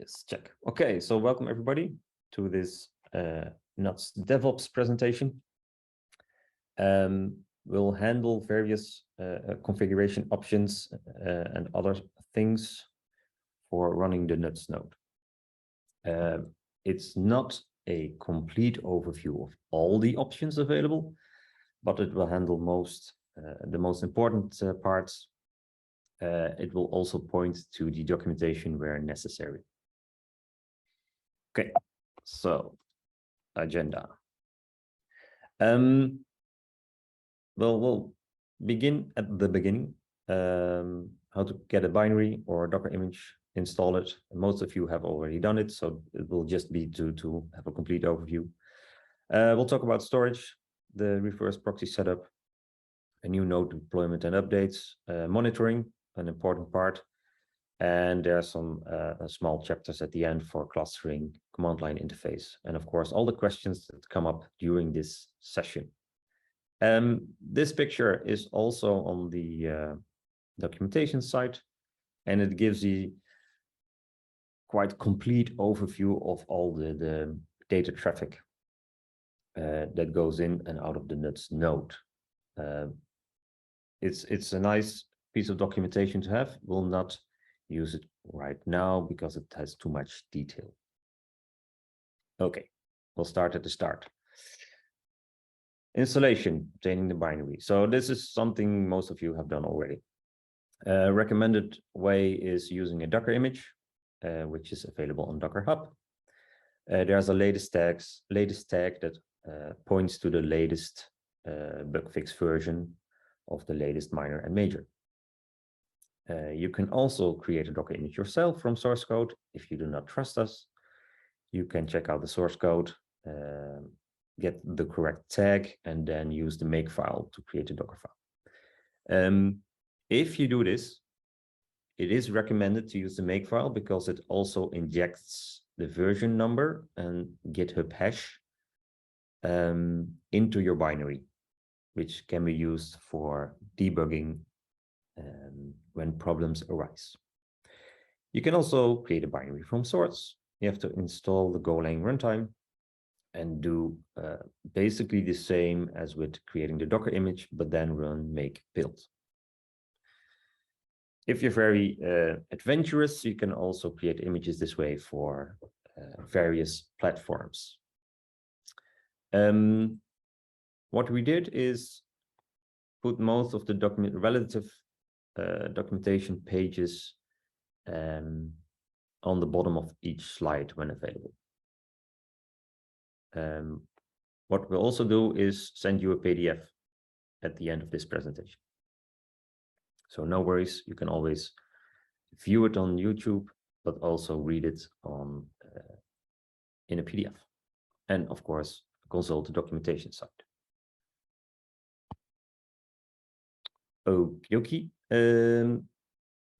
Yes, check. Okay, so welcome everybody to this Nuts DevOps presentation. We'll handle various configuration options and other things for running the Nuts node. It's not a complete overview of all the options available, but it will handle the most important parts. It will also point to the documentation where necessary. Okay, so agenda. We'll begin at the beginning. How to get a binary or a Docker image, install it. Most of you have already done it, so it will just be to have a complete overview. We'll talk about storage, the reverse proxy setup, a new node deployment and updates, monitoring, an important part. And there are some small chapters at the end for clustering, command line interface, and of course, all the questions that come up during this session. This picture is also on the documentation site, and it gives the quite complete overview of all the data traffic that goes in and out of the Nuts node. It's a nice piece of documentation to have. We'll not use it right now because it has too much detail. Okay, we'll start at the start. Installation, obtaining the binary. So this is something most of you have done already. Recommended way is using a Docker image, which is available on Docker Hub. There's a latest tag that points to the latest bug fix version of the latest minor and major. You can also create a Docker image yourself from source code. If you do not trust us, you can check out the source code, get the correct tag, and then use the make file to create a Docker file. If you do this, it is recommended to use the make file because it also injects the version number and GitHub hash into your binary, which can be used for debugging when problems arise. You can also create a binary from source. You have to install the Golang runtime and do basically the same as with creating the Docker image, but then run make build. If you're very adventurous, you can also create images this way for various platforms. What we did is put most of the relative documentation pages on the bottom of each slide when available. What we'll also do is send you a PDF at the end of this presentation. So no worries, you can always view it on YouTube, but also read it on in a PDF. And of course, consult the documentation site. Okie dokie.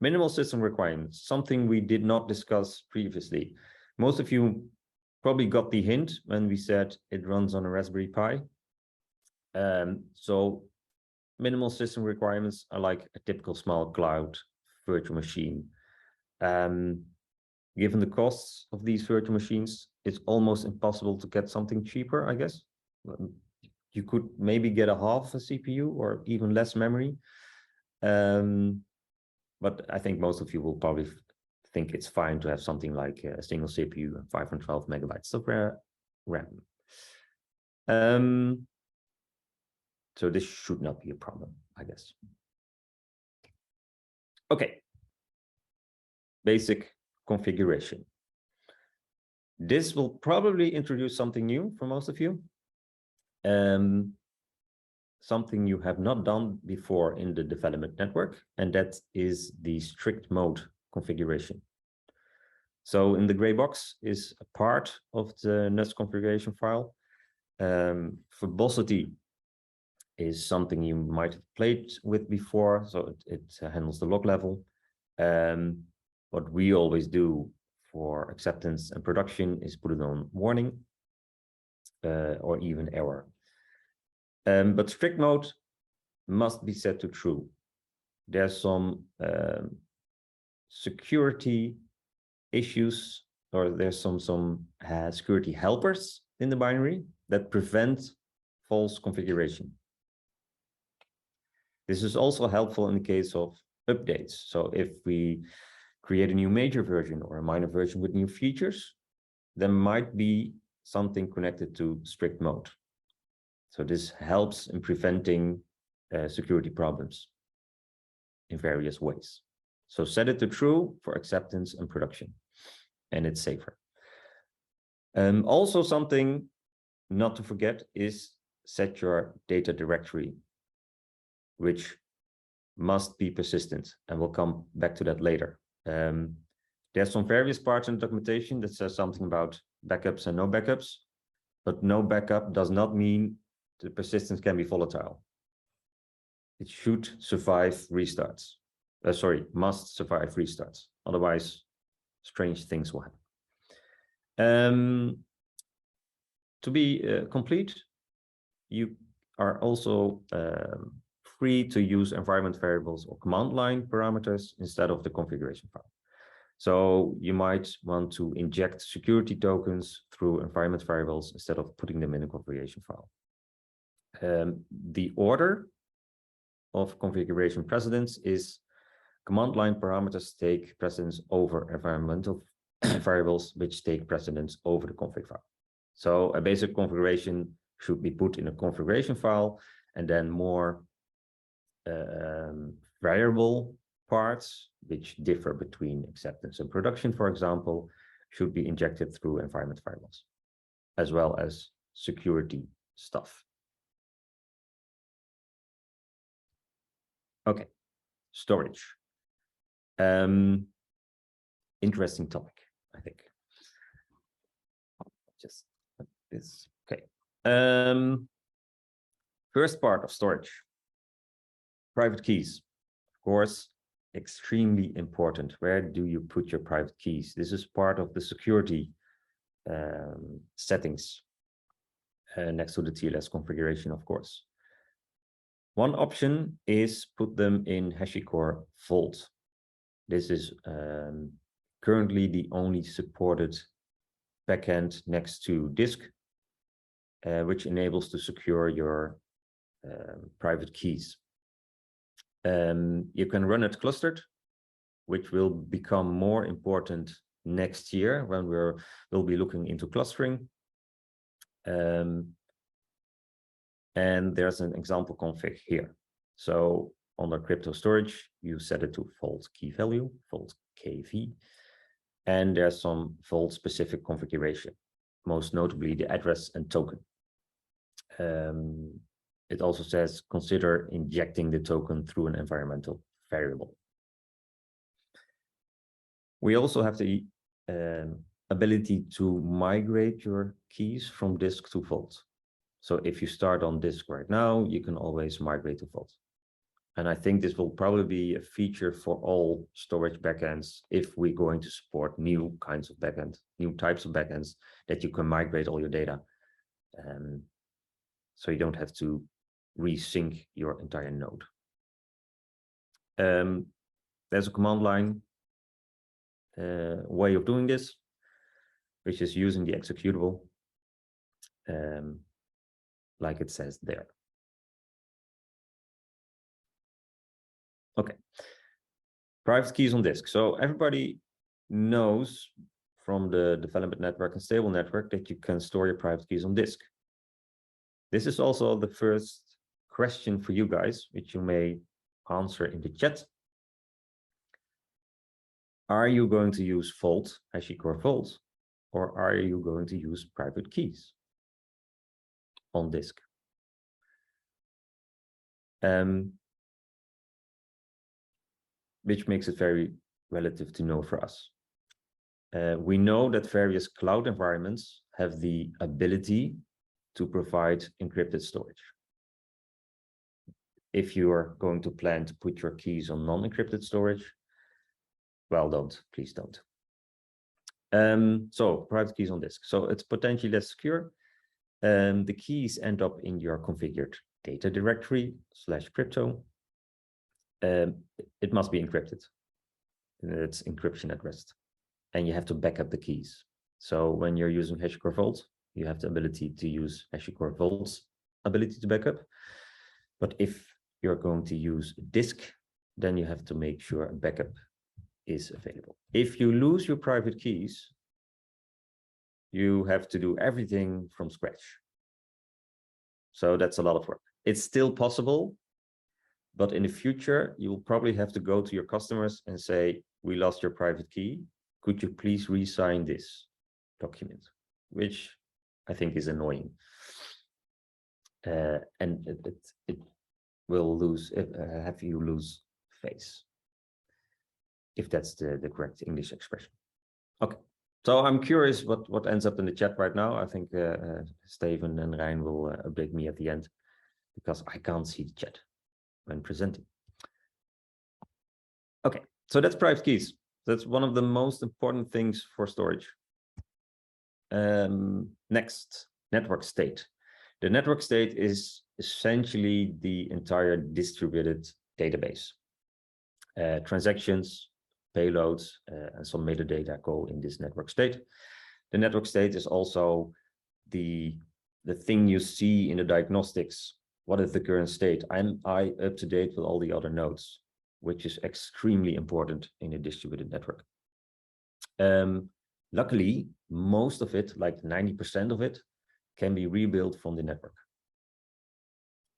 Minimal system requirements, something we did not discuss previously. Most of you probably got the hint when we said it runs on a Raspberry Pi. So minimal system requirements are like a typical small cloud virtual machine. Given the costs of these virtual machines, it's almost impossible to get something cheaper, I guess. You could maybe get a half a CPU or even less memory. But I think most of you will probably think it's fine to have something like a single CPU and 512 megabytes of RAM. So this should not be a problem, I guess. Okay. Basic configuration. This will probably introduce something new for most of you. Something you have not done before in the development network, and that is the strict mode configuration. So in the gray box is a part of the Nuts configuration file. Verbosity is something you might have played with before, so it handles the log level. What we always do for acceptance and production is put it on warning or even error. But strict mode must be set to true. There's some security issues or there's some security helpers in the binary that prevent false configuration. This is also helpful in the case of updates. So if we create a new major version or a minor version with new features, there might be something connected to strict mode. So this helps in preventing security problems in various ways. So set it to true for acceptance and production, and it's safer. Also something not to forget is set your data directory, which must be persistent, and we'll come back to that later. There's some various parts in the documentation that says something about backups and no backups, but no backup does not mean the persistence can be volatile. It should survive restarts. Must survive restarts. Otherwise, strange things will happen. To be complete, you are also free to use environment variables or command line parameters instead of the configuration file. So you might want to inject security tokens through environment variables instead of putting them in a configuration file. The order of configuration precedence is command line parameters take precedence over environmental variables, which take precedence over the config file. So a basic configuration should be put in a configuration file, and then more variable parts, which differ between acceptance and production, for example, should be injected through environment variables, as well as security stuff. Okay, storage. Interesting topic, I think. Just like this. Okay. First part of storage. Private keys. Of course, extremely important. Where do you put your private keys? This is part of the security settings next to the TLS configuration, of course. One option is put them in HashiCorp Vault. This is currently the only supported backend next to disk, which enables to secure your private keys. You can run it clustered, which will become more important next year when we'll be looking into clustering. And there's an example config here. So under crypto storage, you set it to Vault key value, Vault KV, and there's some Vault specific configuration, most notably the address and token. It also says consider injecting the token through an environmental variable. We also have the ability to migrate your keys from disk to Vault. So if you start on disk right now, you can always migrate to Vault. And I think this will probably be a feature for all storage backends if we're going to support new kinds of backend, new types of backends that you can migrate all your data. So you don't have to resync your entire node. There's a command line way of doing this, which is using the executable, like it says there. Okay, private keys on disk. So everybody knows from the development network and stable network that you can store your private keys on disk. This is also the first question for you guys, which you may answer in the chat. Are you going to use Vault, HashiCorp Vault, or are you going to use private keys on disk? Which makes it very relative to know for us. We know that various cloud environments have the ability to provide encrypted storage. If you are going to plan to put your keys on non-encrypted storage, well, please don't. So private keys on disk. So it's potentially less secure. The keys end up in your configured data directory /crypto. It must be encrypted. It's encryption at rest. and you have to back up the keys. So when you're using HashiCorp Vault, you have the ability to use HashiCorp Vault's ability to backup. But if you're going to use disk, then you have to make sure a backup is available. If you lose your private keys, you have to do everything from scratch. So that's a lot of work. It's still possible, but in the future, you'll probably have to go to your customers and say, we lost your private key. Could you please re-sign this document? Which I think is annoying. And it will have you lose face, if that's the correct English expression. Okay, so I'm curious what ends up in the chat right now. I think Steven and Rijn will update me at the end, because I can't see the chat when presenting. Okay, so that's private keys. That's one of the most important things for storage. Next, network state. The network state is essentially the entire distributed database. Transactions, payloads, and some metadata go in this network state. The network state is also the thing you see in the diagnostics. What is the current state? Am I up to date with all the other nodes, which is extremely important in a distributed network. Luckily, most of it, like 90% of it, can be rebuilt from the network.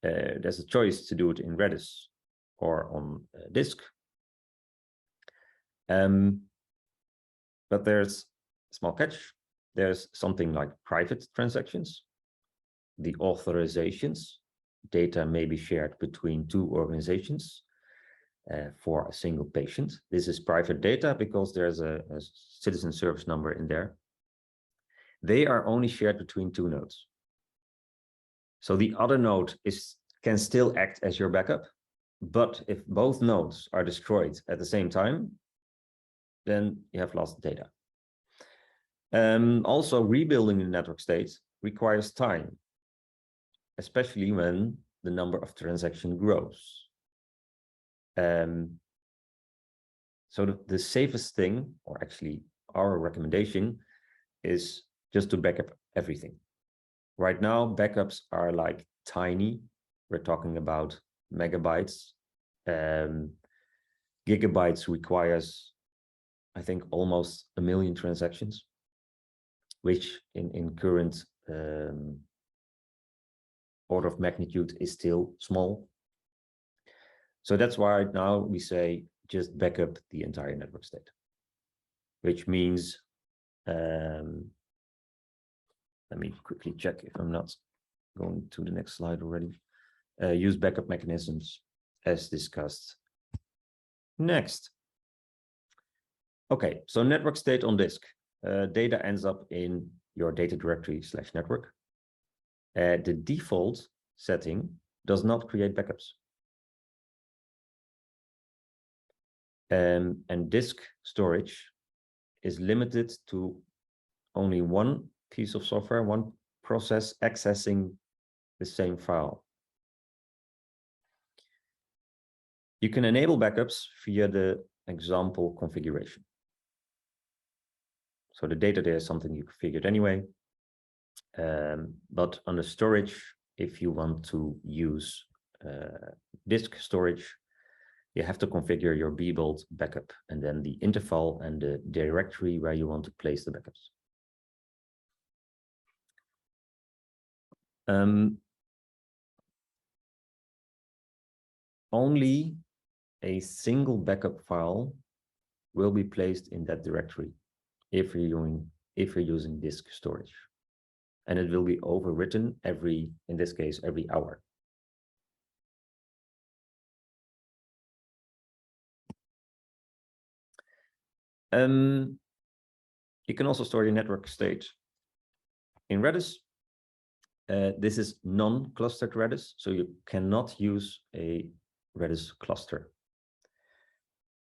There's a choice to do it in Redis or on disk. But there's a small catch. There's something like private transactions, the authorizations. Data may be shared between two organizations for a single patient. This is private data because there's a citizen service number in there. They are only shared between two nodes. So the other node can still act as your backup, but if both nodes are destroyed at the same time, then you have lost data. Also, rebuilding the network state requires time, especially when the number of transactions grows. So the safest thing, or actually our recommendation, is just to backup everything. Right now, backups are like tiny. We're talking about megabytes. Gigabytes requires, I think, almost 1 million transactions, which in current order of magnitude is still small. So that's why right now we say just backup the entire network state, which means, let me quickly check if I'm not going to the next slide already. Use backup mechanisms as discussed. Next. Okay, so network state on disk. Data ends up in your data directory / network. The default setting does not create backups. And disk storage is limited to only one piece of software, one process accessing the same file. You can enable backups via the example configuration. So the data there is something you configured anyway. But under storage, if you want to use disk storage, you have to configure your bbold backup and then the interval and the directory where you want to place the backups. Only a single backup file will be placed in that directory if you're using disk storage. And it will be overwritten in this case, every hour. You can also store your network state in Redis. This is non-clustered Redis, so you cannot use a Redis cluster.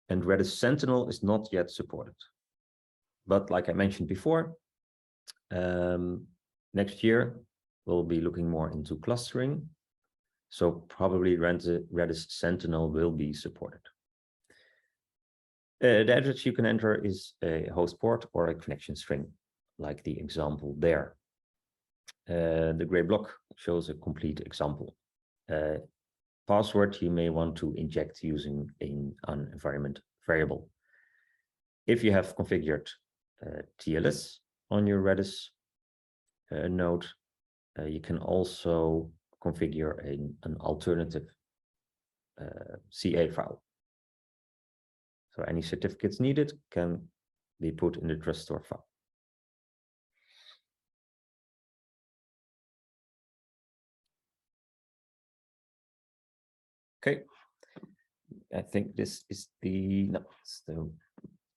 And Redis Sentinel is not yet supported. But like I mentioned before, next year, we'll be looking more into clustering. So probably Redis Sentinel will be supported. The address you can enter is a host port or a connection string, like the example there. The gray block shows a complete example. Password you may want to inject using an environment variable. If you have configured TLS on your Redis node, you can also configure an alternative CA file. So any certificates needed can be put in the trust store file. Okay, I think this is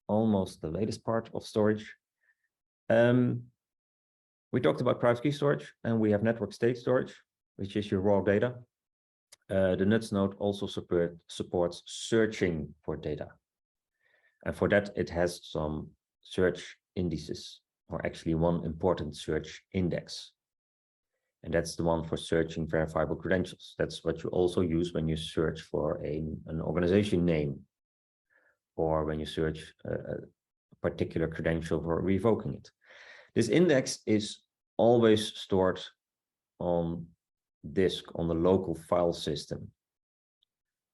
almost the latest part of storage. We talked about private key storage, and we have network state storage, which is your raw data. The NUTS node also supports searching for data. And for that, it has some search indices, or actually one important search index. And that's the one for searching verifiable credentials. That's what you also use when you search for an organization name, or when you search a particular credential for revoking it. This index is always stored on disk on the local file system.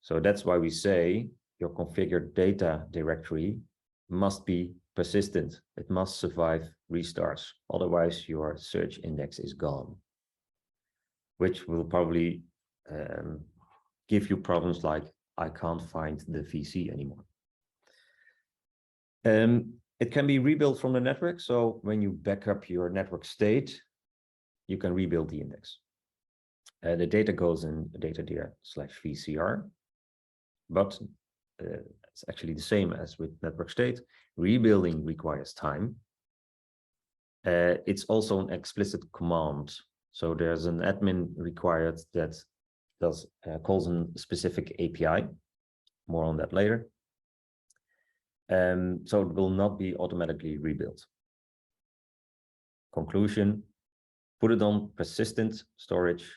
So that's why we say your configured data directory must be persistent. It must survive restarts. Otherwise, your search index is gone, which will probably give you problems like, I can't find the VC anymore. It can be rebuilt from the network. So when you back up your network state, you can rebuild the index. The data goes in data-dir/VCR, but it's actually the same as with network state. Rebuilding requires time. It's also an explicit command. So there's an admin required that calls a specific API. More on that later. So it will not be automatically rebuilt. Conclusion, put it on persistent storage,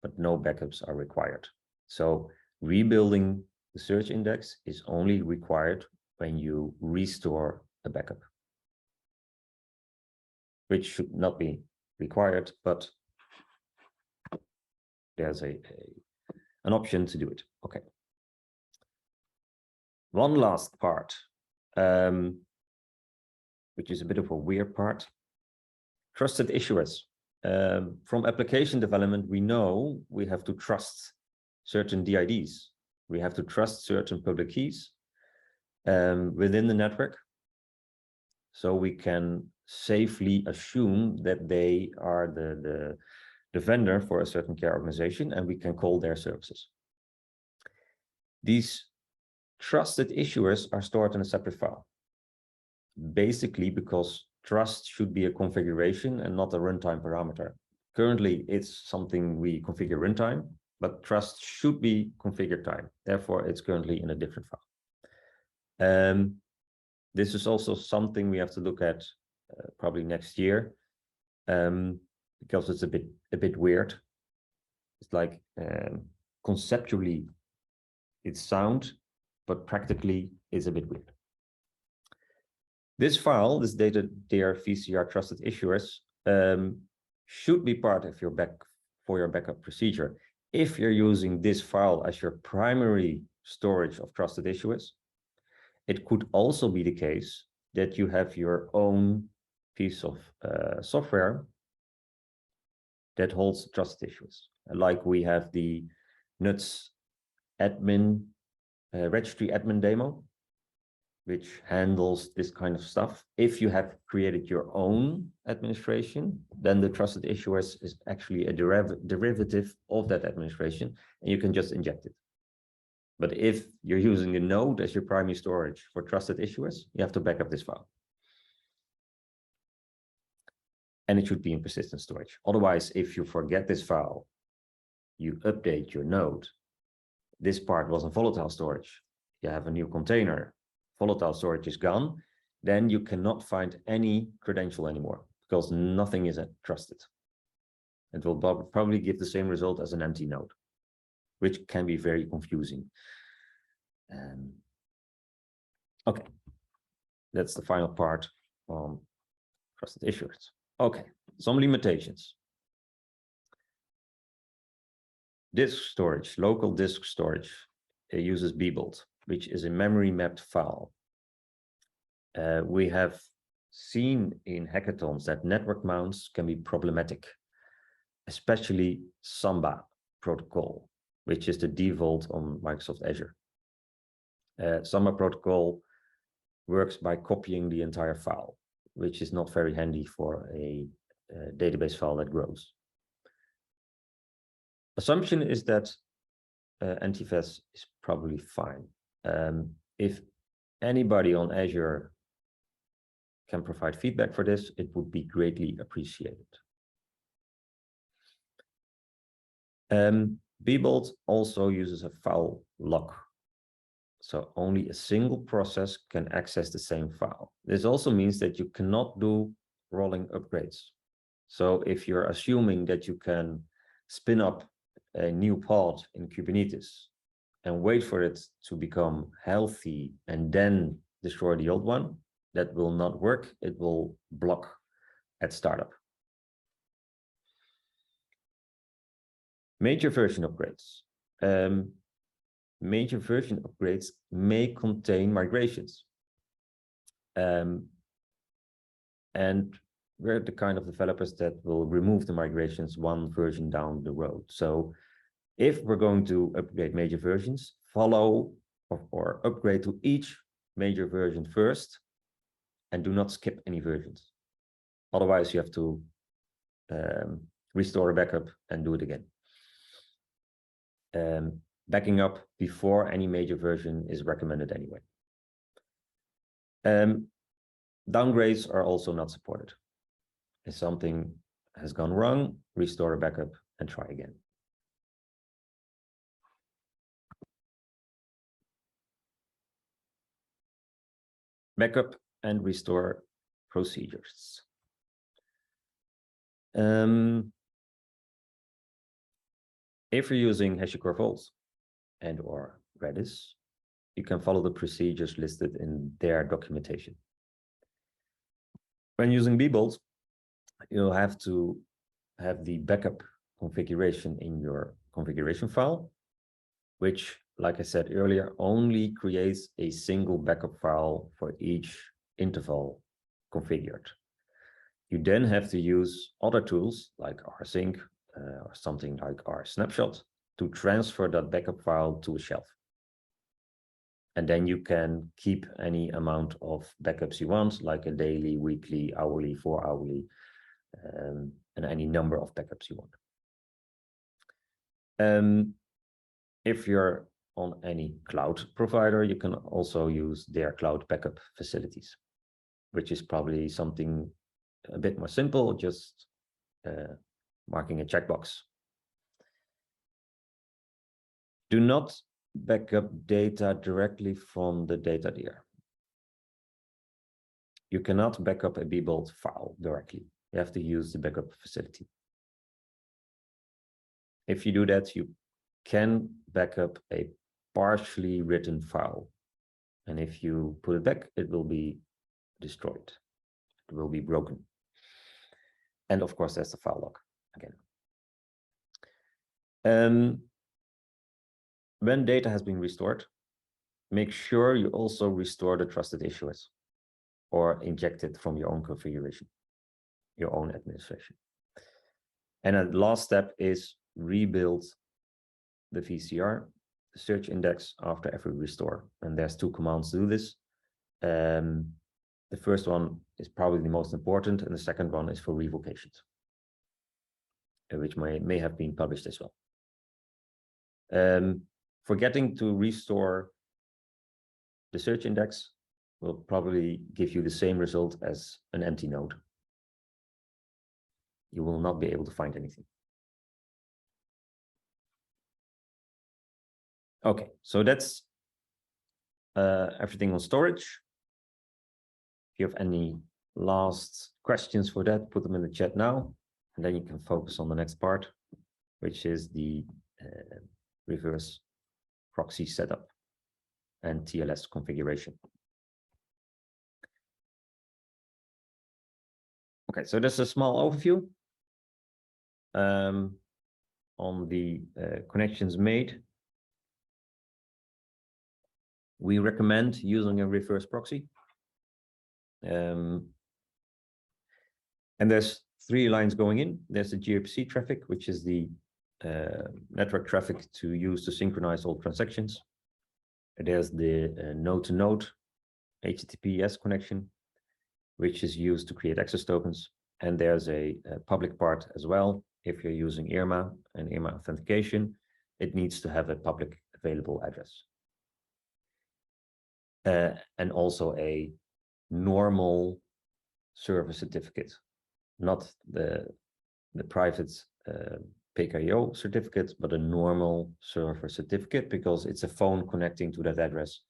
but no backups are required. So rebuilding the search index is only required when you restore a backup, which should not be required, but there's an option to do it. Okay. One last part, which is a bit of a weird part. Trusted issuers. From application development, we know we have to trust certain DIDs. We have to trust certain public keys within the network, so we can safely assume that they are the vendor for a certain care organization, and we can call their services. These trusted issuers are stored in a separate file, basically because trust should be a configuration and not a runtime parameter. Currently, it's something we configure runtime, but trust should be configured time. Therefore, it's currently in a different file. This is also something we have to look at probably next year, because it's a bit weird. It's like conceptually it's sound, but practically it's a bit weird. This file, this data-dir/VCR trusted issuers, should be part of your backup procedure. If you're using this file as your primary storage of trusted issuers, it could also be the case that you have your own piece of software that holds trusted issuers. Like we have the NUTS admin, registry admin demo, which handles this kind of stuff. If you have created your own administration, then the trusted issuers is actually a derivative of that administration, and you can just inject it. But if you're using a node as your primary storage for trusted issuers, you have to back up this file. And it should be in persistent storage. Otherwise, if you forget this file, you update your node. This part was in volatile storage. You have a new container. Volatile storage is gone. Then you cannot find any credential anymore because nothing is trusted. It will probably give the same result as an empty node, which can be very confusing. Okay, that's the final part on trusted issuers. Okay, some limitations. Disk storage, local disk storage, it uses bbold, which is a memory mapped file. We have seen in hackathons that network mounts can be problematic, especially Samba protocol, which is the default on Microsoft Azure. Samba protocol works by copying the entire file, which is not very handy for a database file that grows. Assumption is that NTFS is probably fine. If anybody on Azure can provide feedback for this, it would be greatly appreciated. bbold also uses a file lock. So only a single process can access the same file. This also means that you cannot do rolling upgrades. So if you're assuming that you can spin up a new pod in Kubernetes and wait for it to become healthy and then destroy the old one, that will not work. It will block at startup. Major version upgrades. Major version upgrades may contain migrations. And we're the kind of developers that will remove the migrations one version down the road. So if we're going to upgrade major versions, follow or upgrade to each major version first and do not skip any versions. Otherwise, you have to restore a backup and do it again. Backing up before any major version is recommended anyway. Downgrades are also not supported. If something has gone wrong, restore a backup and try again. Backup and restore procedures. If you're using HashiCorp Vault and or Redis, you can follow the procedures listed in their documentation. When using bbold, you'll have to have the backup configuration in your configuration file, which, like I said earlier, only creates a single backup file for each interval configured. You then have to use other tools like rsync or something like rsnapshot to transfer that backup file to a shelf. And then you can keep any amount of backups you want, like a daily, weekly, hourly, 4-hourly, and any number of backups you want. If you're on any cloud provider, you can also use their cloud backup facilities, which is probably something a bit more simple, just marking a checkbox. Do not backup data directly from the data tier. You cannot backup a bbold file directly. You have to use the backup facility. If you do that, you can backup a partially written file. And if you put it back, it will be destroyed. It will be broken. And of course, there's the file lock again. When data has been restored, make sure you also restore the trusted issuers or inject it from your own configuration, your own administration. And the last step is rebuild the VCR, the search index, after every restore. And there's 2 commands to do this. The first one is probably the most important, and the second one is for revocations, which may have been published as well. Forgetting to restore the search index will probably give you the same result as an empty node. You will not be able to find anything. Okay, so that's everything on storage. If you have any last questions for that, put them in the chat now, and then you can focus on the next part, which is the reverse proxy setup and TLS configuration. Okay, so that's a small overview on the connections made. We recommend using a reverse proxy. And there's 3 lines going in. There's the gRPC traffic, which is the network traffic to use to synchronize all transactions. There's the node-to-node HTTPS connection, which is used to create access tokens. And there's a public part as well. If you're using IRMA and IRMA authentication, it needs to have a public available address. And also a normal server certificate, not the private PKO certificate, but a normal server certificate, because it's a phone connecting to that address.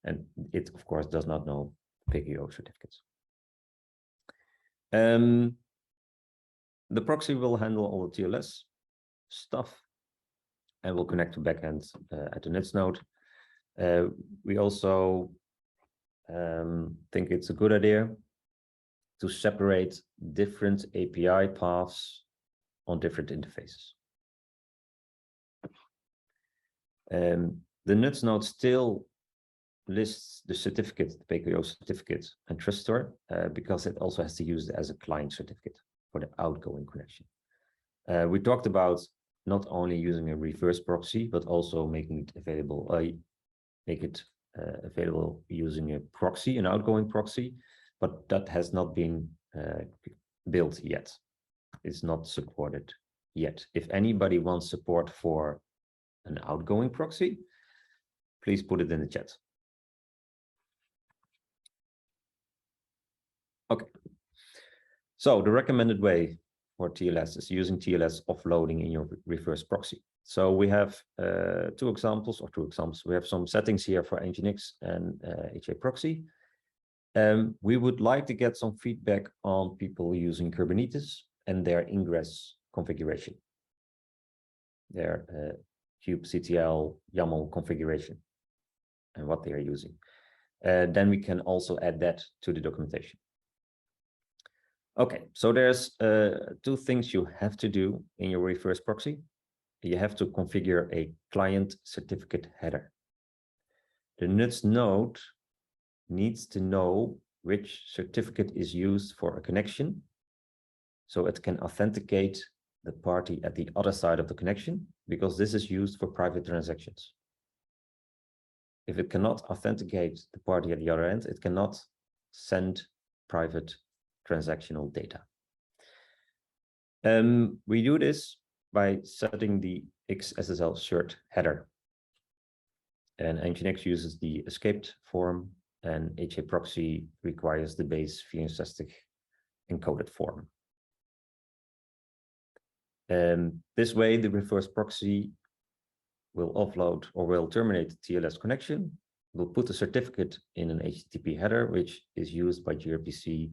And it, of course, does not know PKO certificates. The proxy will handle all the TLS stuff and will connect to backend at the NUTS node. We also think it's a good idea to separate different API paths on different interfaces. The NUTS node still lists the certificate, the PKO certificate and trust store, because it also has to use it as a client certificate for the outgoing connection. We talked about not only using a reverse proxy, but also making it available, available using a proxy, an outgoing proxy, but that has not been built yet. It's not supported yet. If anybody wants support for an outgoing proxy, please put it in the chat. Okay. So the recommended way for TLS is using TLS offloading in your reverse proxy. So we have 2 examples. We have some settings here for Nginx and HA proxy. We would like to get some feedback on people using Kubernetes and their ingress configuration, their kubectl YAML configuration, and what they are using. Then we can also add that to the documentation. Okay, so there's 2 things you have to do in your reverse proxy. You have to configure a client certificate header. The NUTS node needs to know which certificate is used for a connection, so it can authenticate the party at the other side of the connection, because this is used for private transactions. If it cannot authenticate the party at the other end, it cannot send private transactional data. We do this by setting the XSSL cert header. And Nginx uses the escaped form, and HA proxy requires the base VNSystic encoded form. This way, the reverse proxy will offload or will terminate the TLS connection, will put the certificate in an HTTP header, which is used by gRPC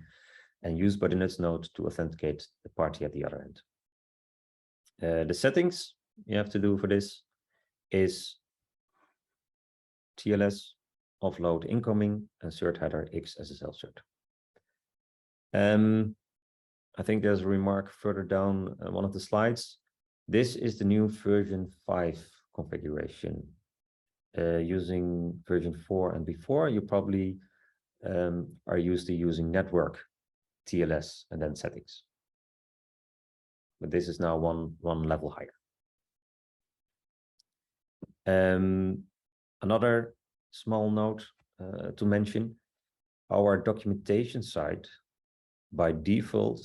and used by the NUTS node to authenticate the party at the other end. The settings you have to do for this is TLS offload incoming and cert header XSSL cert. I think there's a remark further down one of the slides. This is the new version 5 configuration. Using version 4 and before, you probably are used to using network TLS and then settings. But this is now one level higher. Another small note to mention, our documentation site by default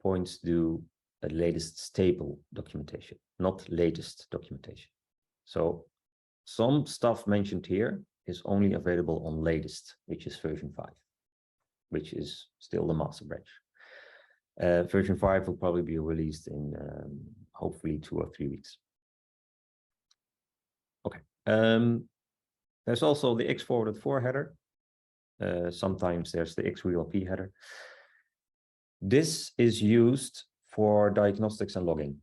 points to a latest stable documentation, not latest documentation. So some stuff mentioned here is only available on latest, which is version 5, which is still the master branch. Version 5 will probably be released in hopefully 2 or 3 weeks. Okay. There's also the X-forwarded4 header. Sometimes there's the XWLP header. This is used for diagnostics and logging.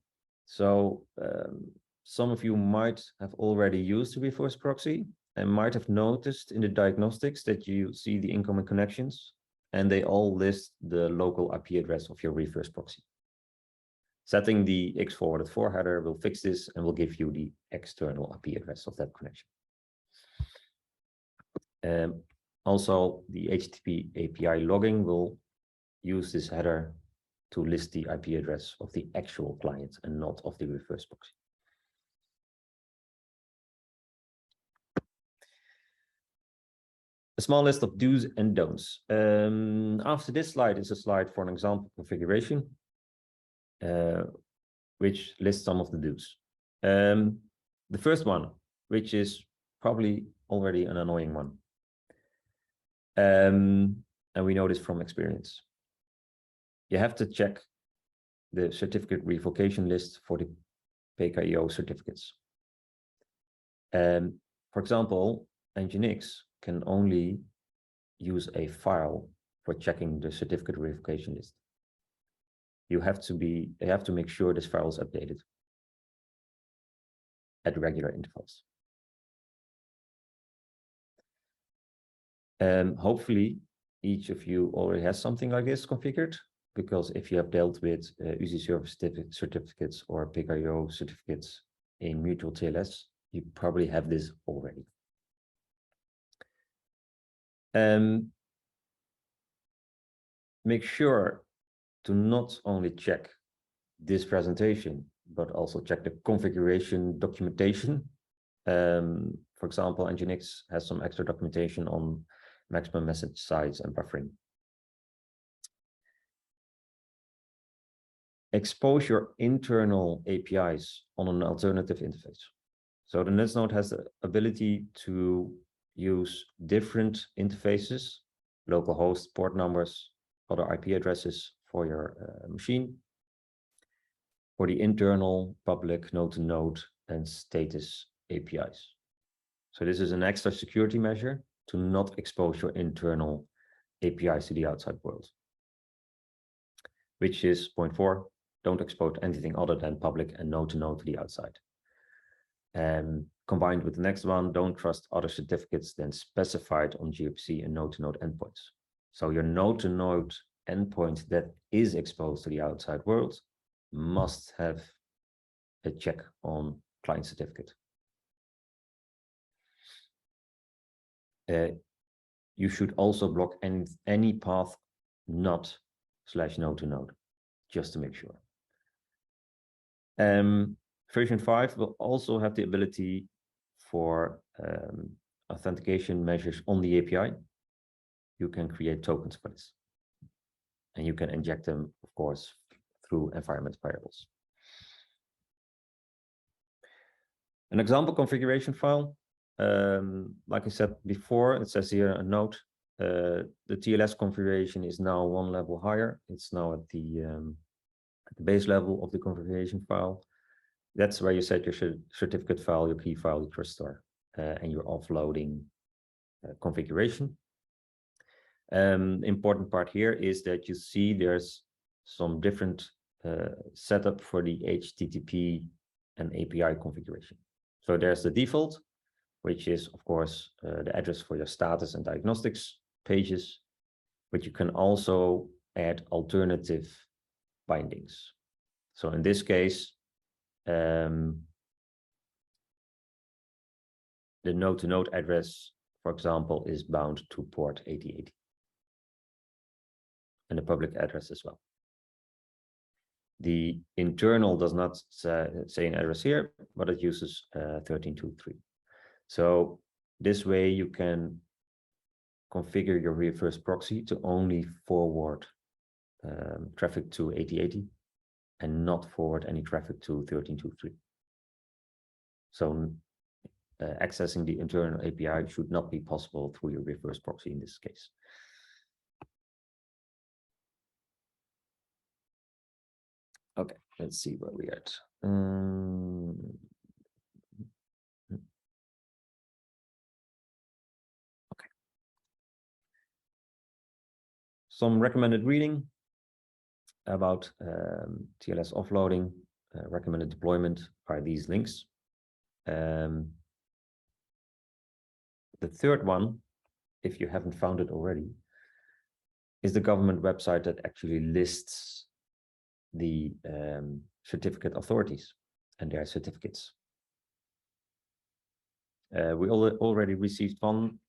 So some of you might have already used the reverse proxy and might have noticed in the diagnostics that you see the incoming connections and they all list the local IP address of your reverse proxy. Setting the X forwarded for header will fix this and will give you the external IP address of that connection. Also, the HTTP API logging will use this header to list the IP address of the actual client and not of the reverse proxy. A small list of do's and don'ts. After this slide is a slide for an example configuration, which lists some of the do's. The first one, which is probably already an annoying one. And we know this from experience. You have to check the certificate revocation list for the PKIO certificates. For example, Nginx can only use a file for checking the certificate revocation list. You have to make sure this file is updated at regular intervals. Hopefully, each of you already has something like this configured, because if you have dealt with UC service certificates or PKIO certificates in mutual TLS, you probably have this already. Make sure to not only check this presentation, but also check the configuration documentation. For example, Nginx has some extra documentation on maximum message size and buffering. Expose your internal APIs on an alternative interface. So the NetsNode has the ability to use different interfaces, localhost, port numbers, other IP addresses for your machine, for the internal, public, node-to-node, and status APIs. So this is an extra security measure to not expose your internal APIs to the outside world. Which is point 4, don't expose anything other than public and node-to-node to the outside. Combined with the next one, don't trust other certificates than specified on gRPC and node-to-node endpoints. So your node-to-node endpoint that is exposed to the outside world must have a check on client certificate. You should also block any path not /node-to-node, just to make sure. Version 5 will also have the ability for authentication measures on the API. You can create tokens for this. And you can inject them, of course, through environment variables. An example configuration file, like I said before, it says here a note. The TLS configuration is now one level higher. It's now at the base level of the configuration file. That's where you set your certificate file, your key file, your trust store, and your offloading configuration. Important part here is that you see there's some different setup for the HTTP and API configuration. So there's the default, which is, of course, the address for your status and diagnostics pages, but you can also add alternative bindings. So in this case, the node-to-node address, for example, is bound to port 8080. And the public address as well. The internal does not say an address here, but it uses 1323. So this way you can configure your reverse proxy to only forward traffic to 8080 and not forward any traffic to 1323. So accessing the internal API should not be possible through your reverse proxy in this case. Okay, let's see where we're at. Okay. Some recommended reading about TLS offloading, recommended deployment are these links. The third one, if you haven't found it already, is the government website that actually lists the certificate authorities and their certificates. We already received one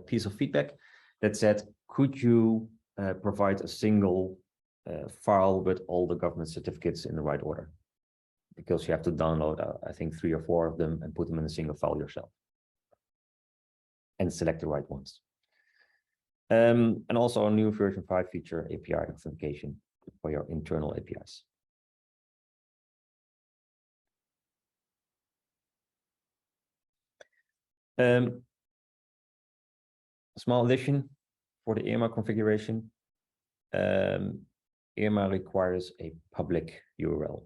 piece of feedback that said, could you provide a single file with all the government certificates in the right order? Because you have to download, I think, 3 or 4 of them and put them in a single file yourself. And select the right ones. And also a new version 5 feature, API authentication for your internal APIs. A small addition for the IRMA configuration. IRMA requires a public URL.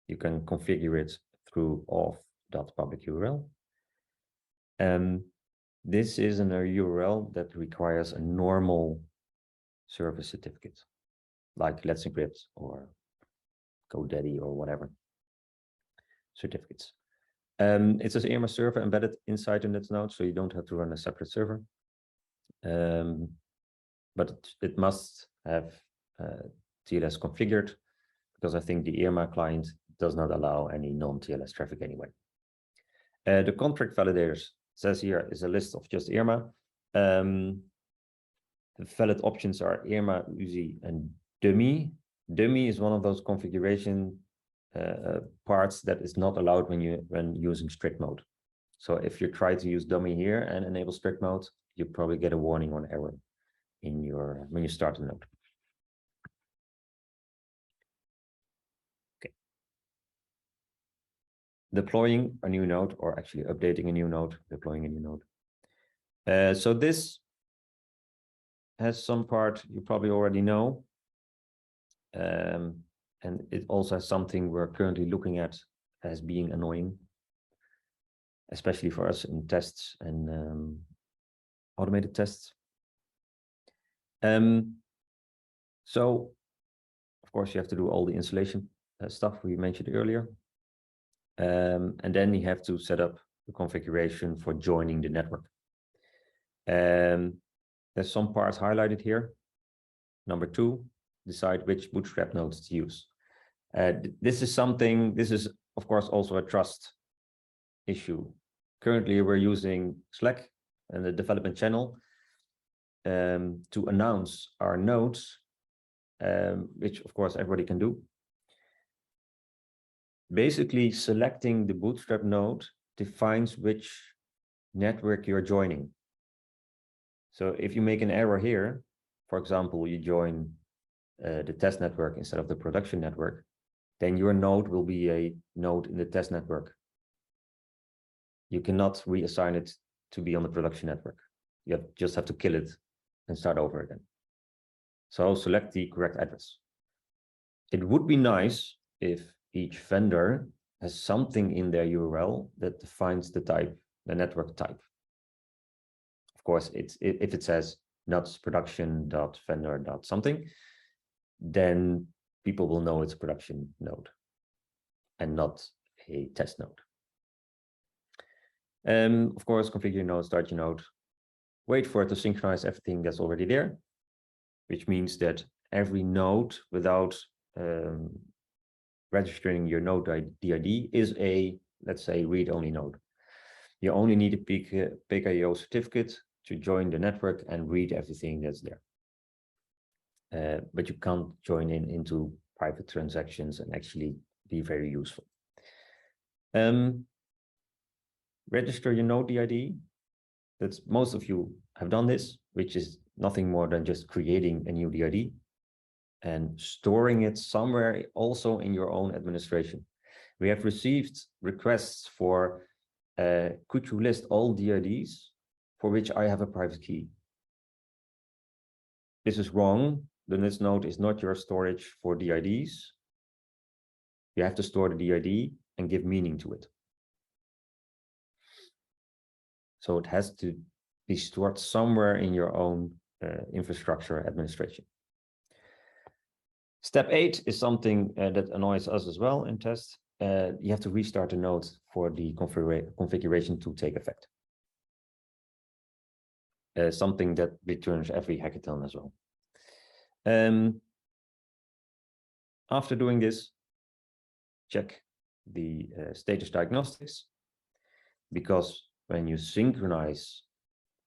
You can configure it through auth.public URL. This is a URL that requires a normal service certificate, like Let's Encrypt or GoDaddy or whatever certificates. It says IRMA server embedded inside the Nets node, so you don't have to run a separate server. But it must have TLS configured, because I think the IRMA client does not allow any non-TLS traffic anyway. The contract validators says here is a list of just IRMA. The valid options are IRMA, UZI, and dummy. Dummy is one of those configuration parts that is not allowed when using strict mode. So if you try to use dummy here and enable strict mode, you probably get a warning or an error in your when you start the node. Okay. Deploying a new node, or actually updating a new node, deploying a new node. So this has some part you probably already know. And it also has something we're currently looking at as being annoying, especially for us in tests and automated tests. So, of course, you have to do all the installation stuff we mentioned earlier. And then you have to set up the configuration for joining the network. There's some parts highlighted here. Number 2, decide which bootstrap nodes to use. This is, of course, also a trust issue. Currently, we're using Slack and the development channel to announce our nodes, which, of course, everybody can do. Basically, selecting the bootstrap node defines which network you're joining. So if you make an error here, for example, you join the test network instead of the production network, then your node will be a node in the test network. You cannot reassign it to be on the production network. You just have to kill it and start over again. So select the correct address. It would be nice if each vendor has something in their URL that defines the type, the network type. Of course, if it says nuts production.vendor.something, then people will know it's a production node and not a test node. Of course, configure your node, start your node, wait for it to synchronize everything that's already there, which means that every node without registering your node DID is a, let's say, read-only node. You only need a PKI certificate to join the network and read everything that's there. But you can't join into private transactions and actually be very useful. Register your node DID. That's most of you have done this, which is nothing more than just creating a new DID and storing it somewhere also in your own administration. We have received requests for, could you list all DIDs for which I have a private key? This is wrong. The Nets node is not your storage for DIDs. You have to store the DID and give meaning to it. So it has to be stored somewhere in your own infrastructure administration. Step 8 is something that annoys us as well in test. You have to restart the node for the configuration to take effect. Something that returns every hackathon as well. After doing this, check the status diagnostics, because when you synchronize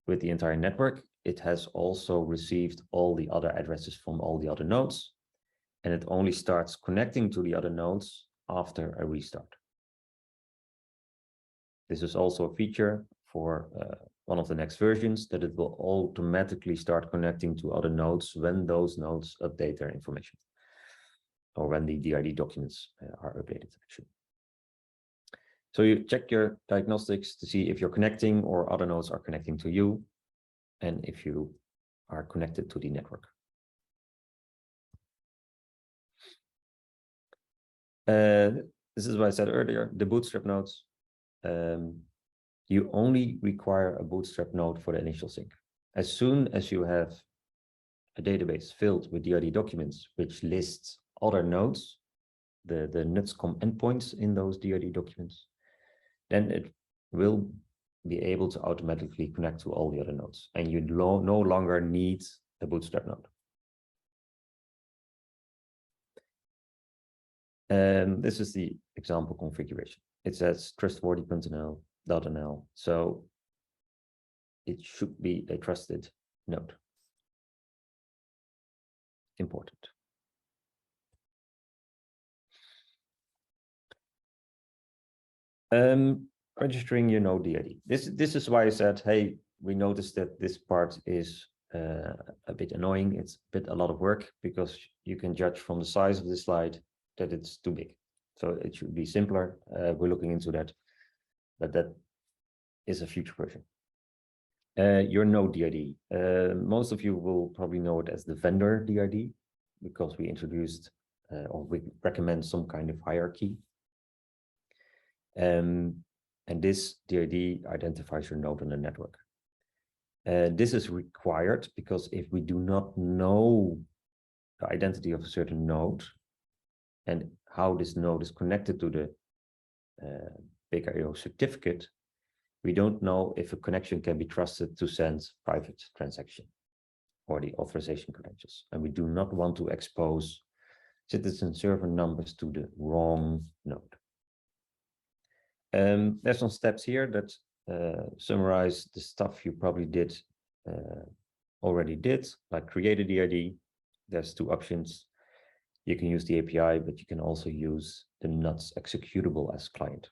with the entire network, it has also received all the other addresses from all the other nodes, and it only starts connecting to the other nodes after a restart. This is also a feature for one of the next versions, that it will automatically start connecting to other nodes when those nodes update their information, or when the DID documents are updated, actually. So you check your diagnostics to see if you're connecting or other nodes are connecting to you, and if you are connected to the network. This is what I said earlier, the bootstrap nodes. You only require a bootstrap node for the initial sync. As soon as you have a database filled with DID documents, which lists other nodes, the nutscom endpoints in those DID documents, then it will be able to automatically connect to all the other nodes, and you no longer need a bootstrap node. This is the example configuration. It says trustworthy.nl, so it should be a trusted node. Important. Registering your node DID. This is why I said, hey, we noticed that this part is a bit annoying. It's a lot of work, because you can judge from the size of the slide that it's too big. So it should be simpler. We're looking into that, but that is a future version. Your node DID. Most of you will probably know it as the vendor DID, because we introduced or we recommend some kind of hierarchy. And this DID identifies your node on the network. This is required because if we do not know the identity of a certain node and how this node is connected to the big IO certificate, we don't know if a connection can be trusted to send private transaction or the authorization credentials. And we do not want to expose citizen server numbers to the wrong node. There's some steps here that summarize the stuff you probably already did, like create a DID. There's two options. You can use the API, but you can also use the nuts executable as client.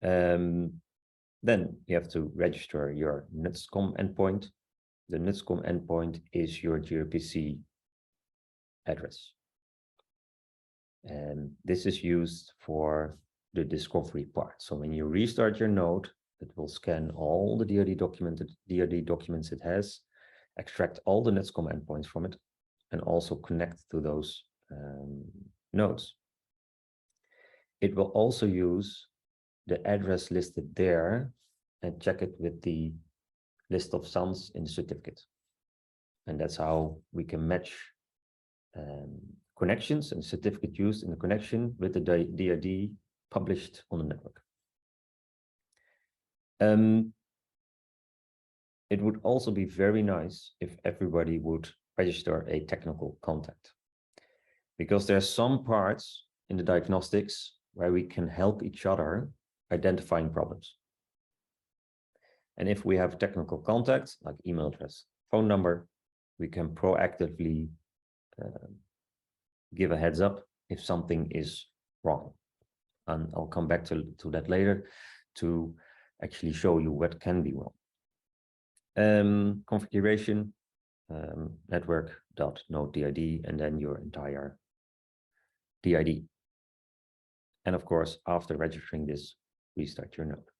Then you have to register your nutscom endpoint. The nutscom endpoint is your gRPC address. And this is used for the discovery part. So when you restart your node, it will scan all the DID documents it has, extract all the nutscom endpoints from it, and also connect to those nodes. It will also use the address listed there and check it with the list of sons in the certificate. And that's how we can match connections and certificate used in the connection with the DID published on the network. It would also be very nice if everybody would register a technical contact, because there's some parts in the diagnostics where we can help each other identifying problems. And if we have technical contact, like email address, phone number, we can proactively give a heads up if something is wrong. And I'll come back to that later to actually show you what can be wrong. Configuration, network.node.DID, and then your entire DID. And of course, after registering this, restart your node.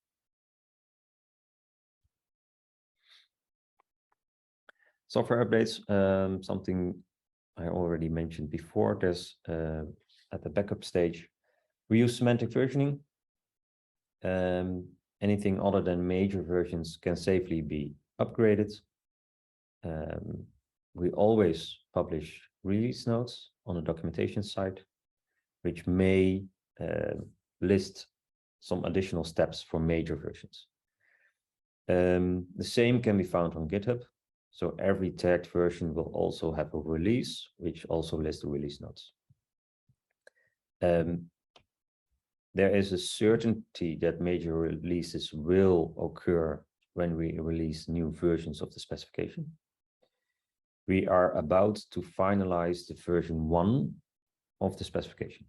Software updates, something I already mentioned before. There's at the backup stage, we use semantic versioning. Anything other than major versions can safely be upgraded. We always publish release notes on the documentation side, which may list some additional steps for major versions. The same can be found on GitHub. So every tagged version will also have a release, which also lists the release notes. There is a certainty that major releases will occur when we release new versions of the specification. We are about to finalize the version 1 of the specification.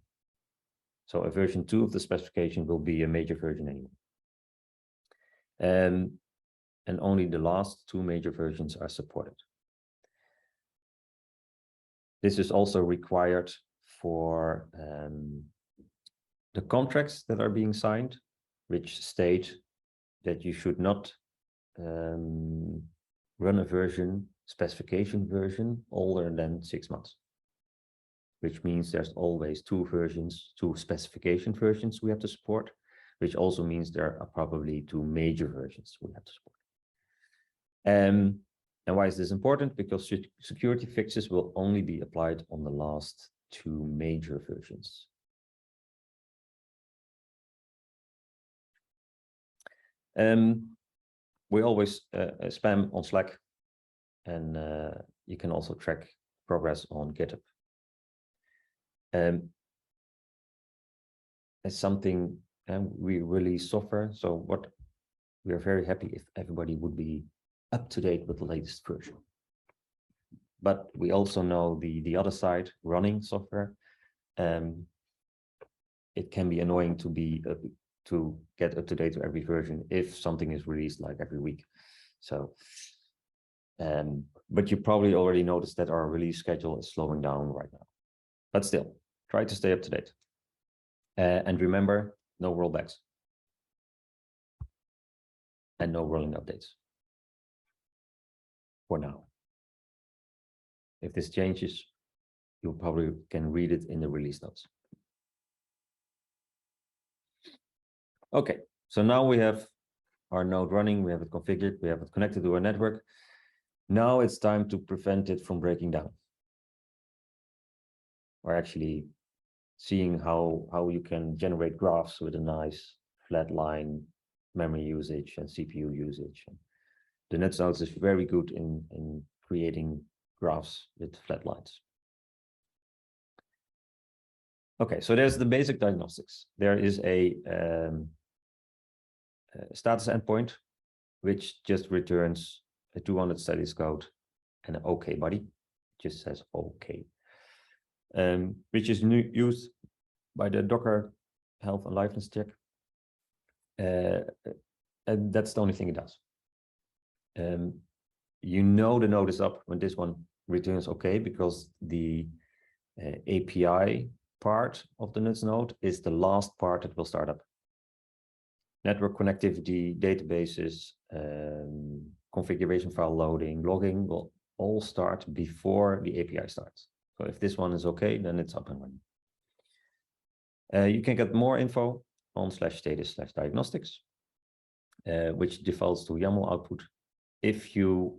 So a version 2 of the specification will be a major version anyway. And only the last 2 major versions are supported. This is also required for the contracts that are being signed, which state that you should not run a specification version older than 6 months, which means there's always 2 specification versions we have to support, which also means there are probably 2 major versions we have to support. And why is this important? Because security fixes will only be applied on the last 2 major versions. We always spam on Slack, and you can also track progress on GitHub. As something, we release software, so what we are very happy if everybody would be up to date with the latest version. But we also know the other side, running software. It can be annoying to get up to date to every version if something is released like every week. So, but you probably already noticed that our release schedule is slowing down right now. But still, try to stay up to date. And remember, no rollbacks. And no rolling updates. For now. If this changes, you probably can read it in the release notes. Okay, so now we have our node running, we have it configured, we have it connected to our network. Now it's time to prevent it from breaking down. Or actually seeing how you can generate graphs with a nice flat line, memory usage and CPU usage. The NetsNodes is very good in creating graphs with flat lines. Okay, so there's the basic diagnostics. There is a status endpoint, which just returns a 200 status code and an OK body. It just says OK, which is used by the Docker health and liveness check. And that's the only thing it does. You know the node is up when this one returns OK, because the API part of the Nuts node is the last part that will start up. Network connectivity, databases, configuration file loading, logging will all start before the API starts. So if this one is okay, then it's up and running. You can get more info on /status/diagnostics, which defaults to YAML output. If you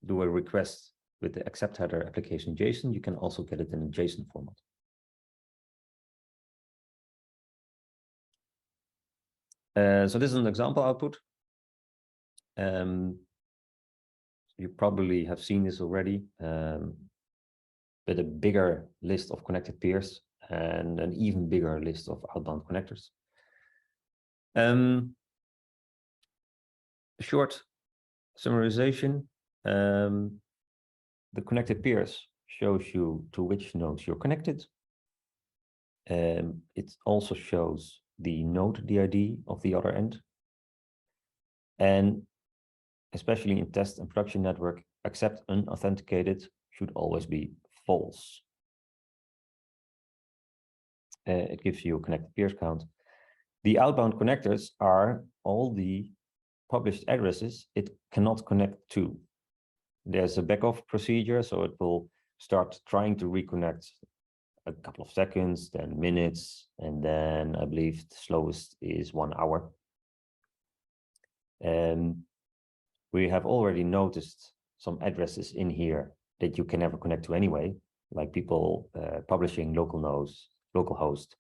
do a request with the accept header application JSON, you can also get it in a JSON format. So this is an example output. You probably have seen this already, with a bigger list of connected peers and an even bigger list of outbound connectors. Short summarization. The connected peers shows you to which nodes you're connected. It also shows the node DID of the other end. And especially in test and production network, accept unauthenticated should always be false. It gives you a connected peers count. The outbound connectors are all the published addresses it cannot connect to. There's a backoff procedure, so it will start trying to reconnect a couple of seconds, then minutes, and then I believe the slowest is 1 hour. And we have already noticed some addresses in here that you can never connect to anyway, like people publishing local nodes, localhost,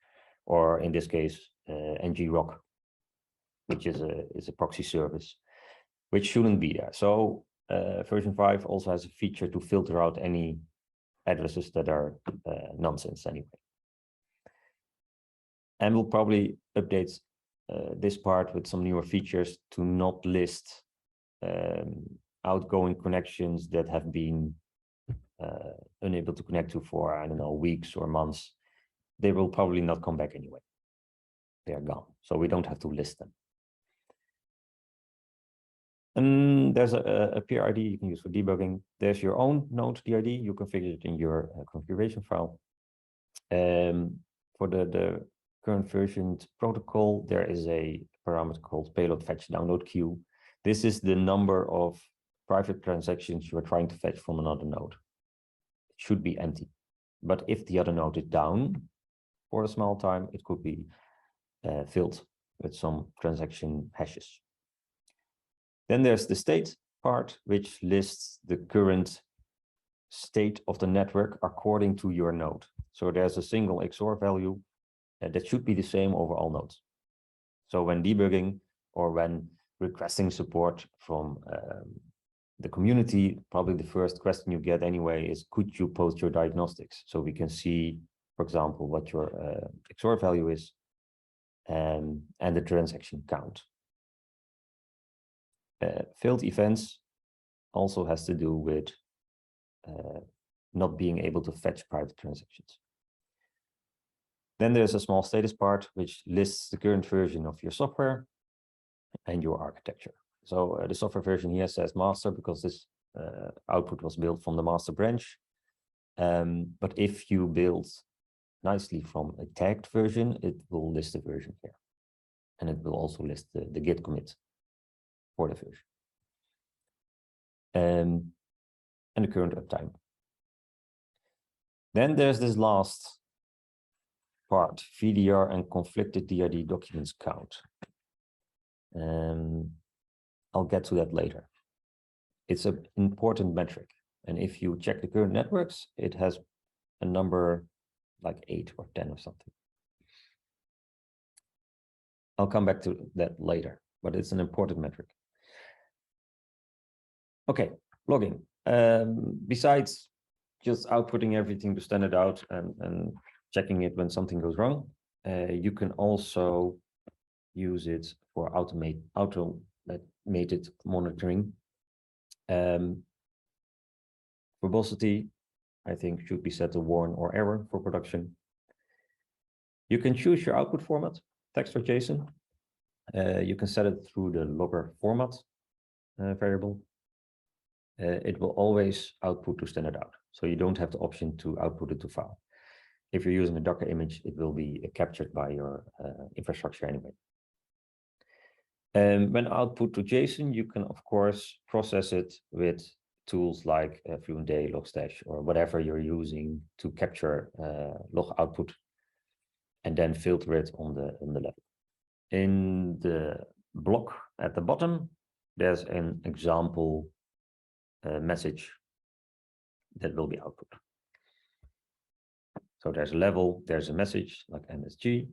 or in this case, ngrok, which is a proxy service, which shouldn't be there. So version 5 also has a feature to filter out any addresses that are nonsense anyway. And we'll probably update this part with some newer features to not list outgoing connections that have been unable to connect to for, I don't know, weeks or months. They will probably not come back anyway. They are gone, so we don't have to list them. And there's a PRID you can use for debugging. There's your own node DID. You configure it in your configuration file. For the current version protocol, there is a parameter called payload fetch download queue. This is the number of private transactions you are trying to fetch from another node. It should be empty. But if the other node is down for a small time, it could be filled with some transaction hashes. Then there's the state part, which lists the current state of the network according to your node. So there's a single XOR value that should be the same over all nodes. So when debugging or when requesting support from the community, probably the first question you get anyway is, could you post your diagnostics? So we can see, for example, what your XOR value is and the transaction count. Failed events also has to do with not being able to fetch private transactions. Then there's a small status part, which lists the current version of your software and your architecture. So the software version here says master because this output was built from the master branch. But if you build nicely from a tagged version, it will list the version here. And it will also list the Git commit for the version. And the current uptime. Then there's this last part, VDR and conflicted DID documents count. I'll get to that later. It's an important metric. And if you check the current networks, it has a number like 8 or 10 or something. I'll come back to that later, but it's an important metric. Okay, logging. Besides just outputting everything to standard out and checking it when something goes wrong, you can also use it for automated monitoring. Verbosity, I think, should be set to warn or error for production. You can choose your output format, text or JSON. You can set it through the logger format variable. It will always output to standard out. So you don't have the option to output it to file. If you're using a Docker image, it will be captured by your infrastructure anyway. When output to JSON, you can, of course, process it with tools like Fluentd, Logstash, or whatever you're using to capture log output and then filter it on the level. In the block at the bottom, there's an example message that will be output. So there's a level, there's a message like MSG,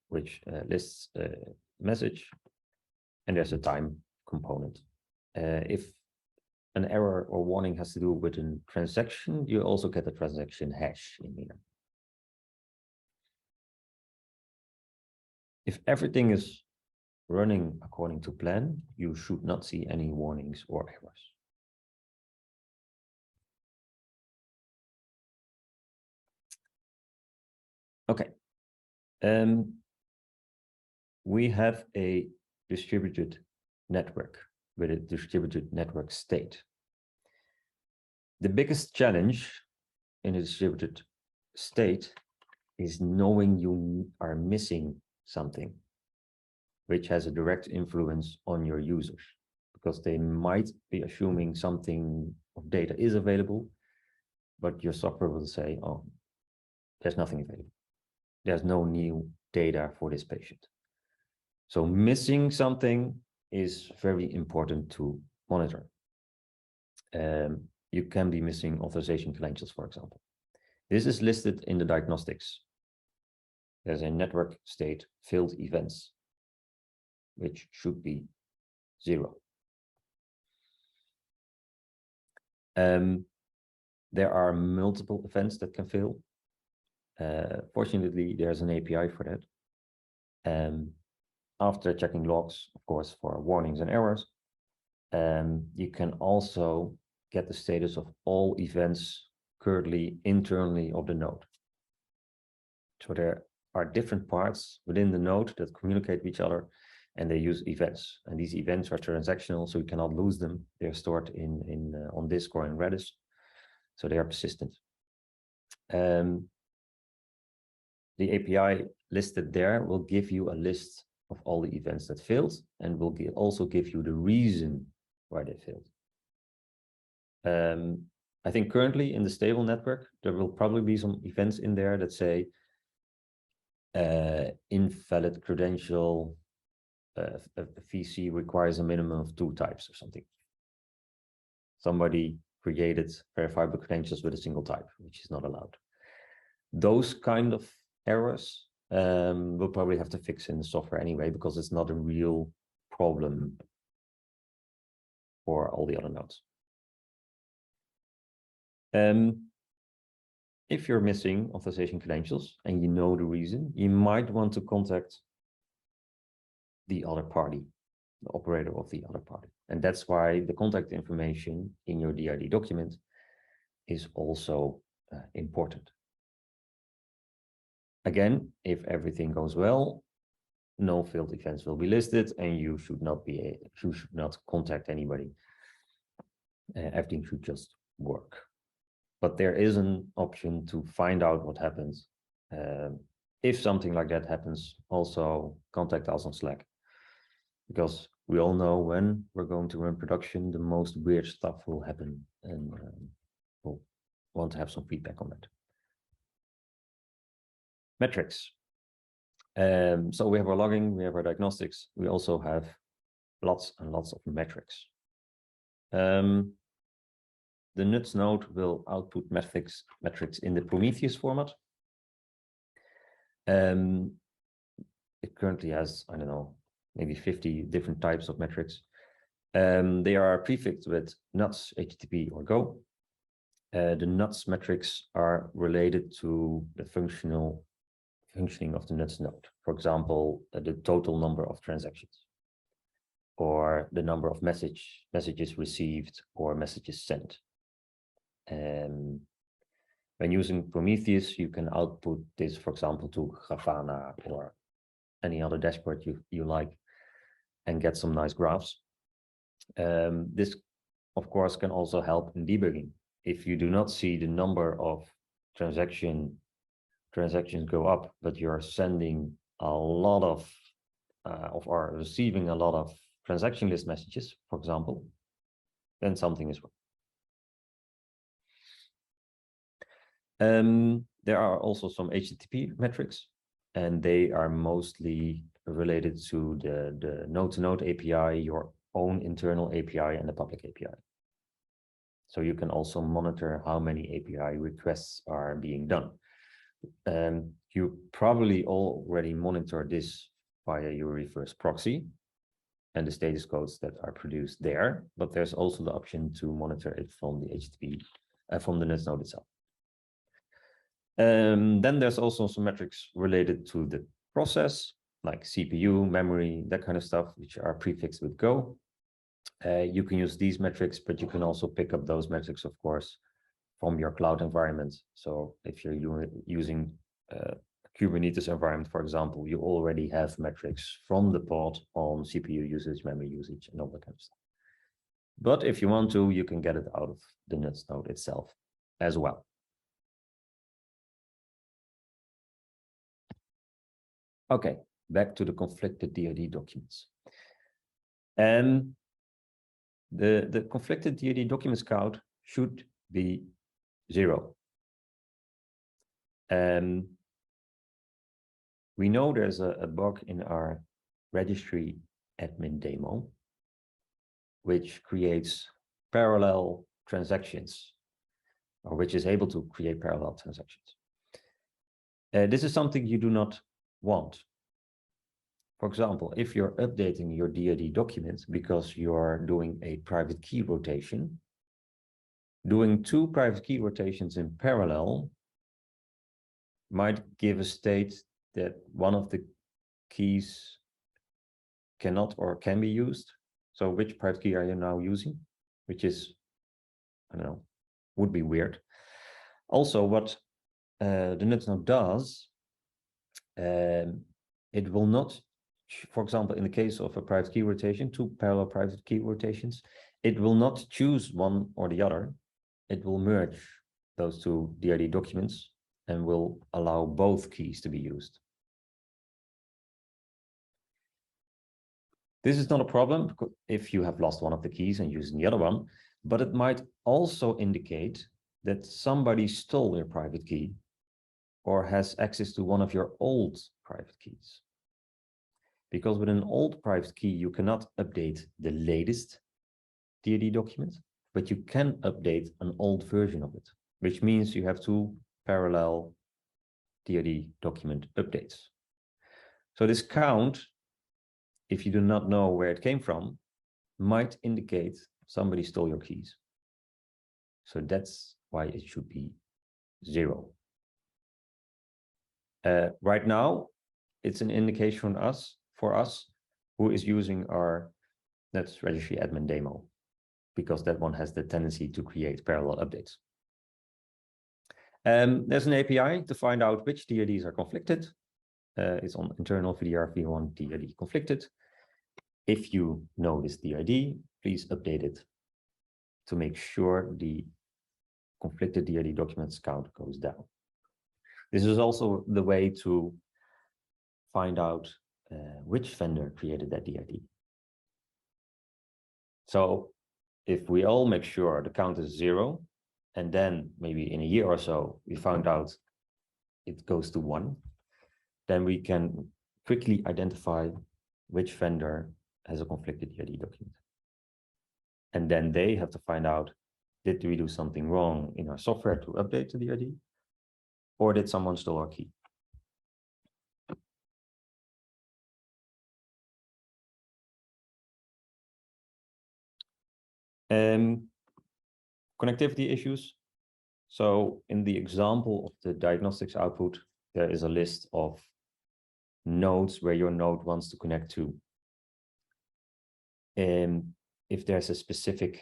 which lists a message, and there's a time component. If an error or warning has to do with a transaction, you also get a transaction hash in here. If everything is running according to plan, you should not see any warnings or errors. Okay. We have a distributed network with a distributed network state. The biggest challenge in a distributed state is knowing you are missing something, which has a direct influence on your users, because they might be assuming something of data is available, but your software will say, oh, there's nothing available. There's no new data for this patient. So missing something is very important to monitor. You can be missing authorization credentials, for example. This is listed in the diagnostics. There's a network state failed events, which should be 0. There are multiple events that can fail. Fortunately, there's an API for that. After checking logs, of course, for warnings and errors, you can also get the status of all events currently internally of the node. So there are different parts within the node that communicate with each other, and they use events. And these events are transactional, so you cannot lose them. They're stored on disk or in Redis, so they are persistent. The API listed there will give you a list of all the events that failed, and will also give you the reason why they failed. I think currently in the stable network, there will probably be some events in there that say invalid credential, a VC requires a minimum of 2 types or something. Somebody created verifiable credentials with a single type, which is not allowed. Those kind of errors we'll probably have to fix in the software anyway, because it's not a real problem for all the other nodes. If you're missing authorization credentials and you know the reason, you might want to contact the other party, the operator of the other party. And that's why the contact information in your DID document is also important. Again, if everything goes well, no failed events will be listed, and you should not contact anybody. Everything should just work. But there is an option to find out what happens. If something like that happens, also contact us on Slack, because we all know when we're going to run production, the most weird stuff will happen, and we'll want to have some feedback on that. Metrics. So we have our logging, we have our diagnostics, we also have lots and lots of metrics. The nuts node will output metrics in the Prometheus format. It currently has, I don't know, maybe 50 different types of metrics. They are prefixed with nuts, HTTP, or Go. The nuts metrics are related to the functioning of the nuts node. For example, the total number of transactions, or the number of messages received or messages sent. When using Prometheus, you can output this, for example, to Grafana or any other dashboard you like, and get some nice graphs. This, of course, can also help in debugging. If you do not see the number of transactions go up, but you're sending a lot of or receiving a lot of transaction list messages, for example, then something is wrong. There are also some HTTP metrics, and they are mostly related to the node-to-node API, your own internal API, and the public API. So you can also monitor how many API requests are being done. You probably already monitor this via your reverse proxy and the status codes that are produced there, but there's also the option to monitor it from the HTTP, from the nuts node itself. Then there's also some metrics related to the process, like CPU, memory, that kind of stuff, which are prefixed with Go. You can use these metrics, but you can also pick up those metrics, of course, from your cloud environment. So if you're using a Kubernetes environment, for example, you already have metrics from the pod on CPU usage, memory usage, and all that kind of stuff. But if you want to, you can get it out of the nuts node itself as well. Okay, back to the conflicted DID documents. And the conflicted DID documents count should be 0. We know there's a bug in our registry admin demo, which creates parallel transactions, or which is able to create parallel transactions. This is something you do not want. For example, if you're updating your DID document because you're doing a private key rotation, Doing 2 private key rotations in parallel might give a state that one of the keys cannot or can be used. So which private key are you now using? Which is, I don't know, would be weird. Also, what the nuts node does, it will not, for example, in the case of a private key rotation, 2 parallel private key rotations, it will not choose one or the other. It will merge those 2 DID documents and will allow both keys to be used. This is not a problem if you have lost one of the keys and using the other one, but it might also indicate that somebody stole your private key or has access to one of your old private keys. Because with an old private key, you cannot update the latest DID document, but you can update an old version of it, which means you have 2 parallel DID document updates. So this count, if you do not know where it came from, might indicate somebody stole your keys. So that's why it should be 0. Right now, it's an indication for us who is using our Nets registry admin demo, because that one has the tendency to create parallel updates. There's an API to find out which DIDs are conflicted. It's on internal VDR v1 DID conflicted. If you know this DID, please update it to make sure the conflicted DID documents count goes down. This is also the way to find out which vendor created that DID. So if we all make sure the count is 0, and then maybe in a year or so, we found out it goes to 1, then we can quickly identify which vendor has a conflicted DID document. And then they have to find out, did we do something wrong in our software to update the DID? Or did someone steal our key? Connectivity issues. So in the example of the diagnostics output, there is a list of nodes where your node wants to connect to. And if there's a specific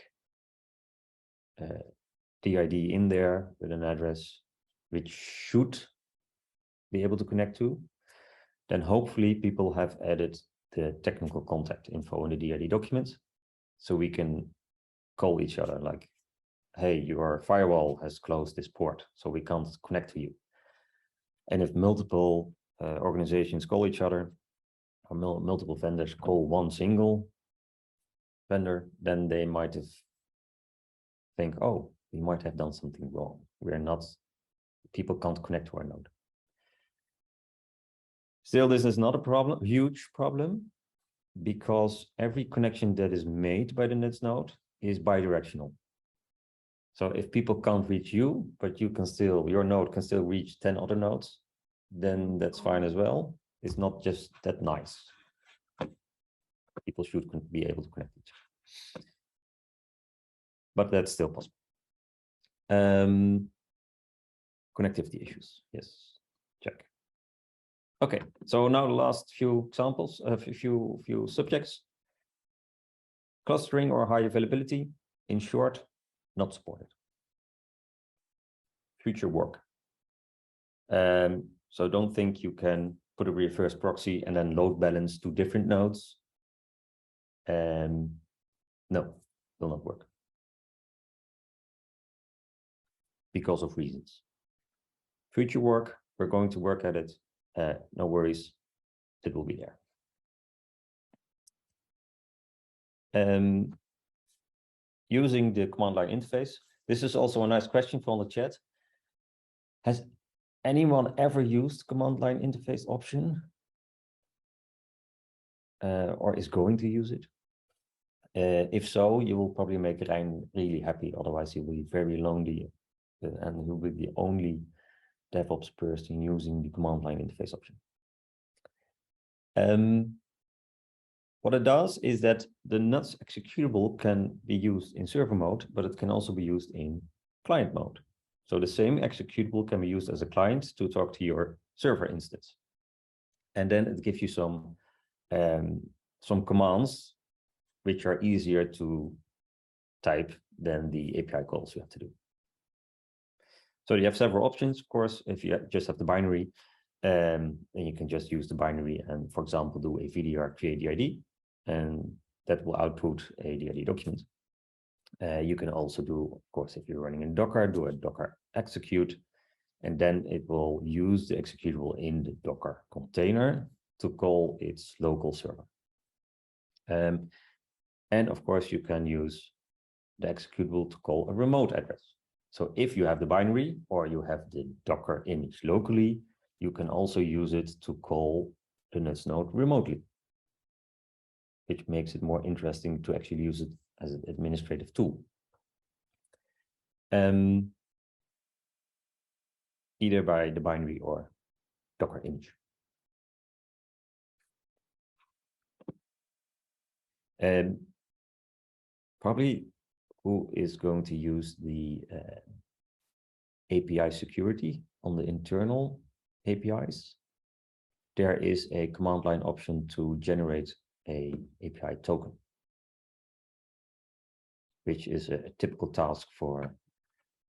DID in there with an address which should be able to connect to, then hopefully people have added the technical contact info in the DID document, so we can call each other like, hey, your firewall has closed this port, so we can't connect to you. And if multiple organizations call each other, or multiple vendors call one single vendor, then they might have think, oh, we might have done something wrong. People can't connect to our node. Still, this is not a problem, huge problem, because every connection that is made by the Nets node is bidirectional. So if people can't reach you, but your node can still reach 10 other nodes, then that's fine as well. It's not just that nice. People should be able to connect each other. But that's still possible. Connectivity issues, yes, check. Okay, so now the last few examples, a few subjects. Clustering or high availability, in short, not supported. Future work. So don't think you can put a reverse proxy and then load balance to different nodes. No, will not work. Because of reasons. Future work, we're going to work at it. No worries, it will be there. Using the command line interface. This is also a nice question from the chat. Has anyone ever used command line interface option? Or is going to use it? If so, you will probably make Rijn really happy. Otherwise, he will be very lonely, and he will be the only DevOps person using the command line interface option. What it does is that the nuts executable can be used in server mode, but it can also be used in client mode. So the same executable can be used as a client to talk to your server instance. And then it gives you some commands which are easier to type than the API calls you have to do. So you have several options, of course. If you just have the binary, then you can just use the binary and, for example, do a VDR create the ID, and that will output a DID document. You can also do, of course, if you're running in Docker, do a Docker execute, and then it will use the executable in the Docker container to call its local server. And of course, you can use the executable to call a remote address. So if you have the binary or you have the Docker image locally, you can also use it to call the nuts node remotely, which makes it more interesting to actually use it as an administrative tool. Either by the binary or Docker image. And probably who is going to use the API security on the internal APIs? There is a command line option to generate a API token, which is a typical task for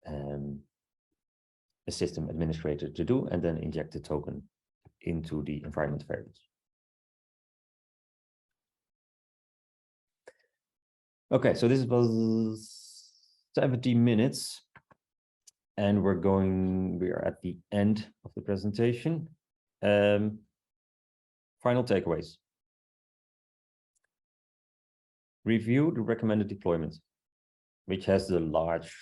a system administrator to do, and then inject the token into the environment variables. Okay, so this was 70 minutes, and we are at the end of the presentation. Final takeaways. Review the recommended deployment, which has the large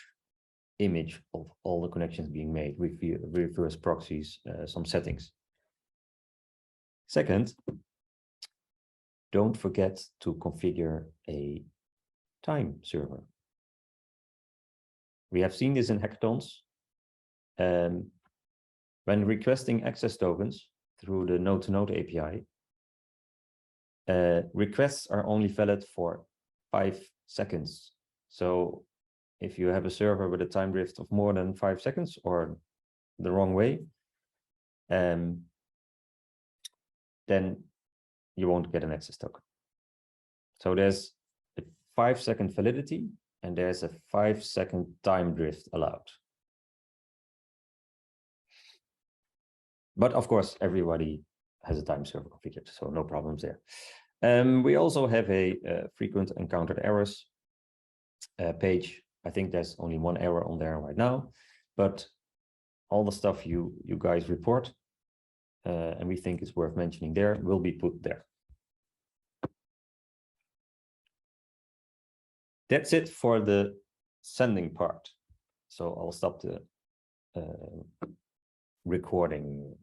image of all the connections being made, reverse proxies, some settings. Second, don't forget to configure a time server. We have seen this in hackathons. When requesting access tokens through the node-to-node API, requests are only valid for 5 seconds. So if you have a server with a time drift of more than 5 seconds or the wrong way, then you won't get an access token. So there's a 5-second validity and there's a 5-second time drift allowed. But of course, everybody has a time server configured, so no problems there. We also have a frequent encountered errors page. I think there's only 1 error on there right now, but all the stuff you guys report and we think is worth mentioning there will be put there. That's it for the sending part. So I'll stop the recording